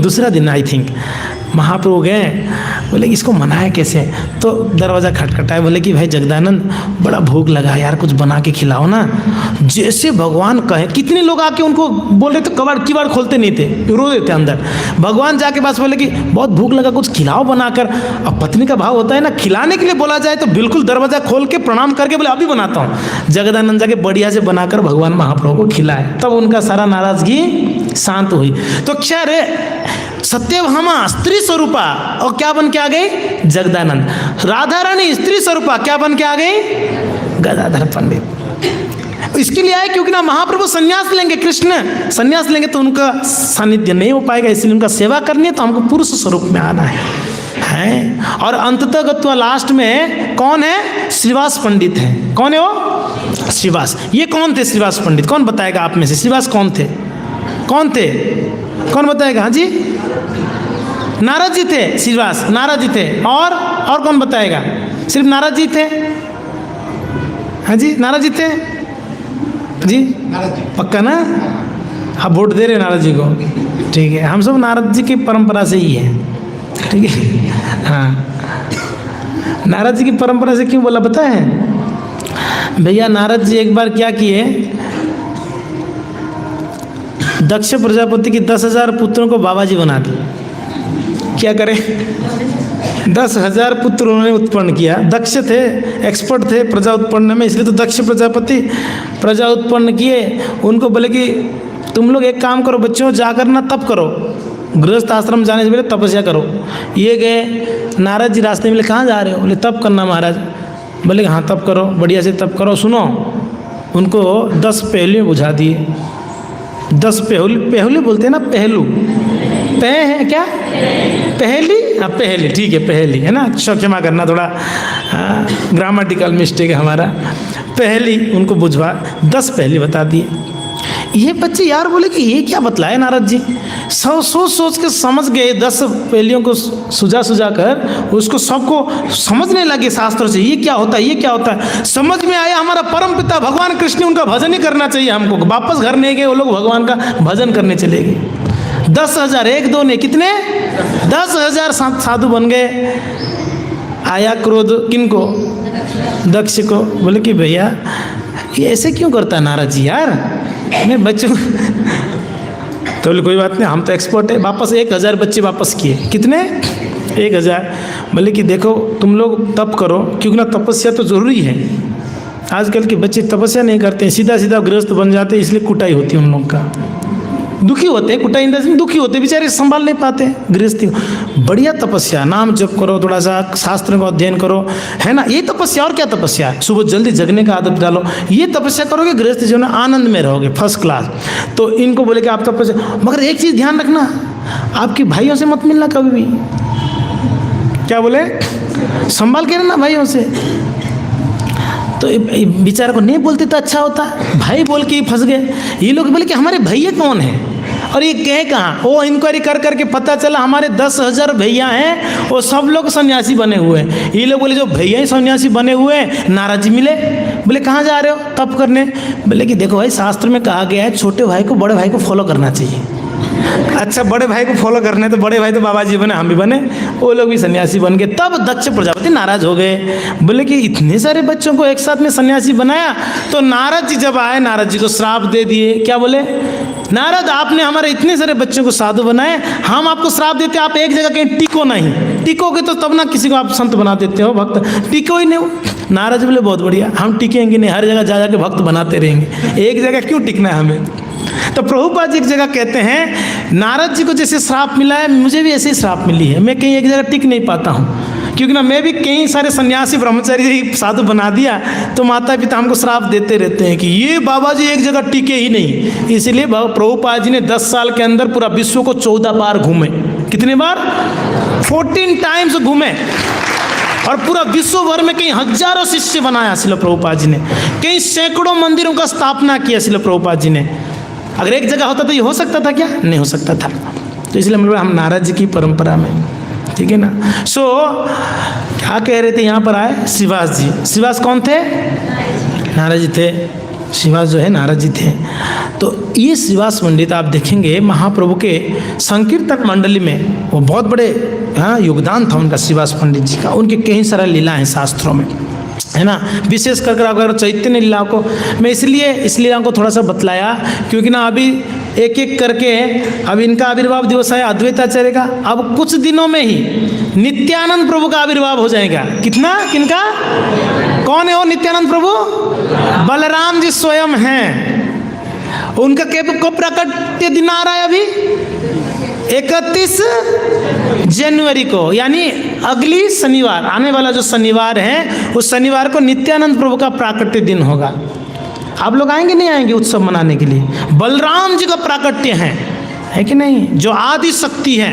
दूसरा दिन आई थिंक महाप्रभु गए, बोले इसको मनाया कैसे? तो दरवाज़ा खटखटाए, बोले कि भाई जगदानंद बड़ा भूख लगा यार, कुछ बना के खिलाओ ना। जैसे भगवान कहे, कितने लोग आके उनको बोल रहे थे, किवाड़ खोलते नहीं थे, रो देते अंदर। भगवान जाके पास बोले कि बहुत भूख लगा, कुछ खिलाओ बनाकर। अब पत्नी का भाव होता है ना, खिलाने के लिए बोला जाए तो बिल्कुल दरवाज़ा खोल के प्रणाम करके बोले अभी बनाता हूँ। जगदानंद जाके बढ़िया से बनाकर भगवान महाप्रभु को खिलाए, तब उनका सारा नाराजगी शांत हुई। तो क्या रे सत्यभामा स्त्री स्वरूपा और क्या बन के आ गई? जगदानंद। राधा रानी स्त्री स्वरूपा क्या बन के आ गई? गदाधर पंडित। इसके लिए आए क्योंकि ना महाप्रभु संन्यास लेंगे, कृष्ण संन्यास लेंगे तो उनका सानिध्य नहीं हो पाएगा, इसलिए उनका सेवा करनी है, तो हमको पुरुष स्वरूप में आना है। और अंततः लास्ट में कौन है? श्रीवास पंडित है। कौन है वो? श्रीवास। ये कौन थे श्रीवास पंडित? कौन बताएगा आप में से? श्रीवास कौन थे? कौन बताएगा? हाँ जी, नारद जी थे। श्रीवास नारद जी थे। और कौन बताएगा? सिर्फ नारद जी थे? हाँ जी, नारद जी थे जी, पक्का ना? आप वोट दे रहे नारद जी को? ठीक है, हम सब नारद जी की परंपरा से ही है, ठीक है। हाँ, नारद जी की परंपरा से क्यों बोला पता है भैया? नारद जी एक बार क्या किए, दक्ष प्रजापति की 10,000 पुत्रों को बाबा जी बना दिए। क्या करें, 10,000 पुत्र उन्होंने उत्पन्न किया। दक्ष थे, एक्सपर्ट थे प्रजा उत्पन्न में, इसलिए तो दक्ष प्रजापति प्रजा उत्पन्न किए। उनको बोले कि तुम लोग एक काम करो बच्चों, जाकर ना तप करो, गृहस्थ आश्रम जाने से पहले तपस्या करो। ये गए, नारद जी रास्ते में कहाँ जा रहे हो? बोले तप करना महाराज। बोले हाँ तप करो, बढ़िया से तप करो। सुनो, उनको 10 पहलू बुझा दिए। 10 पहलू बोलते हैं ना, पहलू है क्या? पहली, हाँ पहली, ठीक है पहली है ना, क्षमा करना, थोड़ा ग्रामेटिकल मिस्टेक है हमारा। पहली उनको बुझवा, 10 पहली बता दिए। ये बच्चे यार बोले कि ये क्या बतलाए नारद जी, सोच के समझ गए। 10 पहलियों को सुझा कर उसको सबको समझने लगे शास्त्रों से, ये क्या होता है। समझ में आया हमारा परम पिता भगवान कृष्ण, उनका भजन ही करना चाहिए हमको। वापस घर नहीं गए वो लोग, भगवान का भजन करने चले गए। 10,000, 1-2 ने कितने 10,000 साधु बन गए। आया क्रोध किनको? दक्ष को। बोले कि भैया ये ऐसे क्यों करता है नारद जी यार, मैं बच्चों तो बोले कोई बात नहीं, हम तो एक्सपर्ट है। वापस 1,000 बच्चे वापस किए। कितने? 1,000। बोले कि देखो तुम लोग तप करो, क्योंकि ना तपस्या तो जरूरी है। आजकल के बच्चे तपस्या नहीं करते हैं, सीधा गृहस्थ बन जाते हैं, इसलिए कुटाई होती है उन लोग का। दुखी होते हैं, कुटाई इंद्र दुखी होते, बेचारे संभाल नहीं पाते गृहस्थी। बढ़िया तपस्या, नाम जप करो, थोड़ा सा शास्त्र का अध्ययन करो, है ना, ये तपस्या। और क्या तपस्या है? सुबह जल्दी जगने का आदत डालो, ये तपस्या करोगे, गृहस्थ जीवन में आनंद में रहोगे, फर्स्ट क्लास। तो इनको बोले कि आप तपस्या, मगर एक चीज़ ध्यान रखना, आपके भाइयों से मत मिलना कभी भी। क्या बोले? संभाल के रहना भाइयों से। तो बेचारा को नहीं बोलते तो अच्छा होता, भाई बोल के ही फंस गए। ये लोग बोले कि हमारे भैया कौन है, और ये कहे कहाँ? वो इंक्वायरी कर करके पता चला हमारे 10,000 भैया हैं, वो सब लोग सन्यासी बने हुए हैं। ये लोग बोले जो भैया ही सन्यासी बने हुए हैं। नारद जी मिले, बोले कहाँ जा रहे हो? तप करने। बोले कि देखो भाई, शास्त्र में कहा गया है छोटे भाई को बड़े भाई को फॉलो करना चाहिए। अच्छा, बड़े भाई को फॉलो करने, तो बड़े भाई तो बाबा जी बने, हम भी बने, वो लोग भी सन्यासी बन गए। तब दक्ष प्रजापति नाराज हो गए, बोले कि इतने सारे बच्चों को एक साथ में सन्यासी बनाया। तो नारद जी जब आए, नारद जी को श्राप दे दिए। क्या बोले? नारद, आपने हमारे इतने सारे बच्चों को साधु बनाए, हम आपको श्राप देते, आप एक जगह कहीं टिको नहीं। टिकोगे तो तब ना किसी को आप संत बना देते हो, भक्त। टिको ही नहीं। नारद जी बोले बहुत बढ़िया, हम टिकेंगे नहीं, हर जगह जा के भक्त बनाते रहेंगे, एक जगह क्यों टिकना है हमें। तो प्रभुपाद जी एक जगह कहते हैं, नारद जी को जैसे श्राप मिला है, मुझे भी ऐसे ही श्राप मिली है, मैं कहीं एक जगह टिक नहीं पाता हूँ। क्योंकि ना मैं भी कई सारे सन्यासी ब्रह्मचारी साधु बना दिया, तो माता पिता हमको श्राप देते रहते हैं कि ये बाबा जी एक जगह टिके ही नहीं। इसलिए प्रभुपाद जी ने 10 साल के अंदर पूरा विश्व को 14 बार घूमे। कितने बार? 14 टाइम्स घूमे, और पूरा विश्व भर में कई हजारों शिष्य बनाया श्रील प्रभुपाद जी ने, कई सैकड़ों मंदिरों का स्थापना किया श्रील प्रभुपाद जी ने। अगर एक जगह होता तो ये हो सकता था क्या? नहीं हो सकता था। तो इसलिए हम नारद जी की परंपरा में, ठीक है ना। सो क्या कह रहे थे, यहाँ पर आए शिवास जी। शिवास कौन थे? नारद जी थे। शिवास जो है नारद जी थे। तो ये शिवास पंडित आप देखेंगे महाप्रभु के संकीर्तन मंडली में वो बहुत बड़े योगदान था उनका, शिवास पंडित जी का। उनके कई सारा लीला हैं शास्त्रों में, है ना। विशेष कर अगर चैतन्य लीला को मैं इसलिए इस लीला को थोड़ा सा बतलाया, क्योंकि ना अभी एक एक करके अब इनका आविर्भाव दिवस है अद्वैताचार्य का। अब कुछ दिनों में ही नित्यानंद प्रभु का आविर्भाव हो जाएगा। कितना? किनका? कौन है वो नित्यानंद प्रभु? बलराम जी स्वयं हैं। उनका कब प्रकट दिन आ रहा है? अभी 31 जनवरी को, यानी अगली शनिवार, आने वाला जो शनिवार है, उस शनिवार को नित्यानंद प्रभु का प्राकट्य दिन होगा। आप लोग आएंगे नहीं आएंगे उत्सव मनाने के लिए? बलराम जी का प्राकट्य है कि नहीं? जो आदि शक्ति है,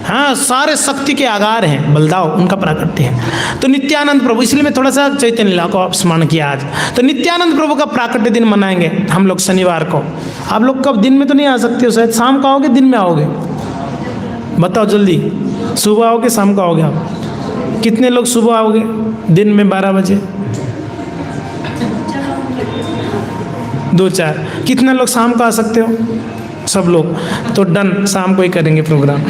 हाँ, सारे शक्ति के आगार हैं बलदाव, उनका प्राकट्य है। तो नित्यानंद प्रभु, इसलिए मैं थोड़ा सा चैतन्य लीला को स्मरण किया आज। तो नित्यानंद प्रभु का प्राकट्य दिन मनाएंगे हम लोग शनिवार को। आप लोग कब? दिन में तो नहीं आ सकते हो, शायद शाम को आओगे, दिन में आओगे? बताओ जल्दी, सुबह आओगे शाम को आओगे? आप कितने लोग सुबह आओगे? दिन में 12 बजे 2-4। कितने लोग शाम को आ सकते हो? सब लोग। तो डन, शाम को ही करेंगे प्रोग्राम।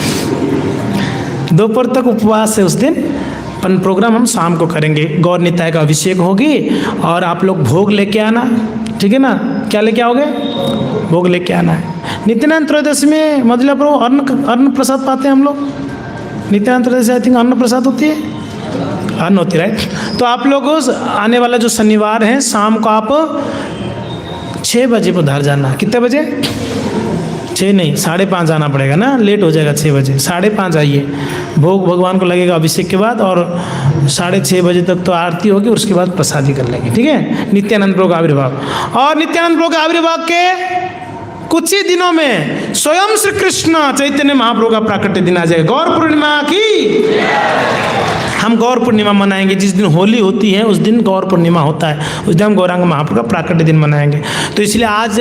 दोपहर तक उपवास है उस दिन, पर प्रोग्राम हम शाम को करेंगे। गौर निताय का अभिषेक होगी और आप लोग भोग लेके आना, ठीक है ना। क्या लेके आओगे? भोग लेके आना है। नित्यानंद त्रयोदशी में मधुला प्रभु अन्न प्रसाद पाते हैं हम लोग। नित्यानंद त्रयोदशी आई थिंक अन्न प्रसाद होती है, अन्न होती है, राइट। तो आप लोग आने वाला जो शनिवार है, शाम को आप 6 बजे पधार जाना। कितने बजे? 6 नहीं, 5:30 आना पड़ेगा ना, लेट हो जाएगा 6 बजे। 5:30 आइए, भोग भगवान को लगेगा अभिषेक के बाद, और 6:30 बजे तक तो आरती होगी, उसके बाद प्रसादी कर लेंगे, ठीक है। नित्यानंद प्रभु का आविर्भाव, और नित्यानंद प्रभु के आविर्भाव के कुछ ही दिनों में स्वयं श्री कृष्ण चैतन्य महाप्रभु का प्राकट्य दिन आ जाएगा। गौर पूर्णिमा की हम गौर पूर्णिमा मनाएंगे। जिस दिन होली होती है उस दिन गौर पूर्णिमा होता है, उस दिन हम गौरांग महाप्रभु का प्राकट्य दिन मनाएंगे। तो इसलिए आज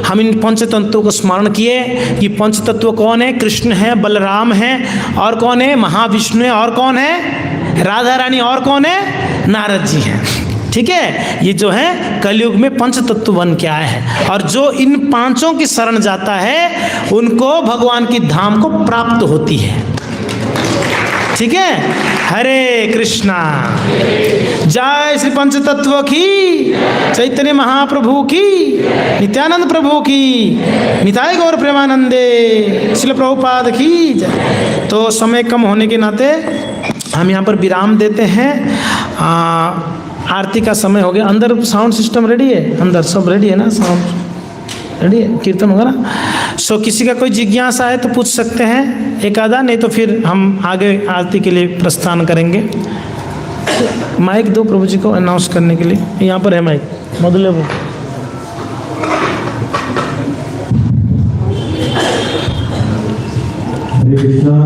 हम इन पंचतत्वों को स्मरण किए कि पंचतत्व कौन है? कृष्ण है, बलराम है, और कौन है? महाविष्णु है, और कौन है? राधा रानी, और कौन है? नारद जी हैं, ठीक है। ये जो है कलयुग में पंचतत्व बन के आए हैं, और जो इन पांचों की शरण जाता है उनको भगवान की धाम को प्राप्त होती है, ठीक है। हरे कृष्णा, जय श्री पंचतत्व की, चैतन्य महाप्रभु की, नित्यानंद प्रभु की, निताय गौर प्रेमानंदे, श्रील प्रभुपाद की जय। तो समय कम होने के नाते हम यहाँ पर विराम देते हैं। आरती का समय हो गया। अंदर साउंड सिस्टम रेडी है? अंदर सब रेडी है ना? साउंड रेडी है? कीर्तन होगा ना? सो किसी का कोई जिज्ञासा है तो पूछ सकते हैं एक आधा, नहीं तो फिर हम आगे आरती के लिए प्रस्थान करेंगे। माइक दो प्रभु जी को अनाउंस करने के लिए। यहाँ पर है माइक, मधुले वो। हरे कृष्णा।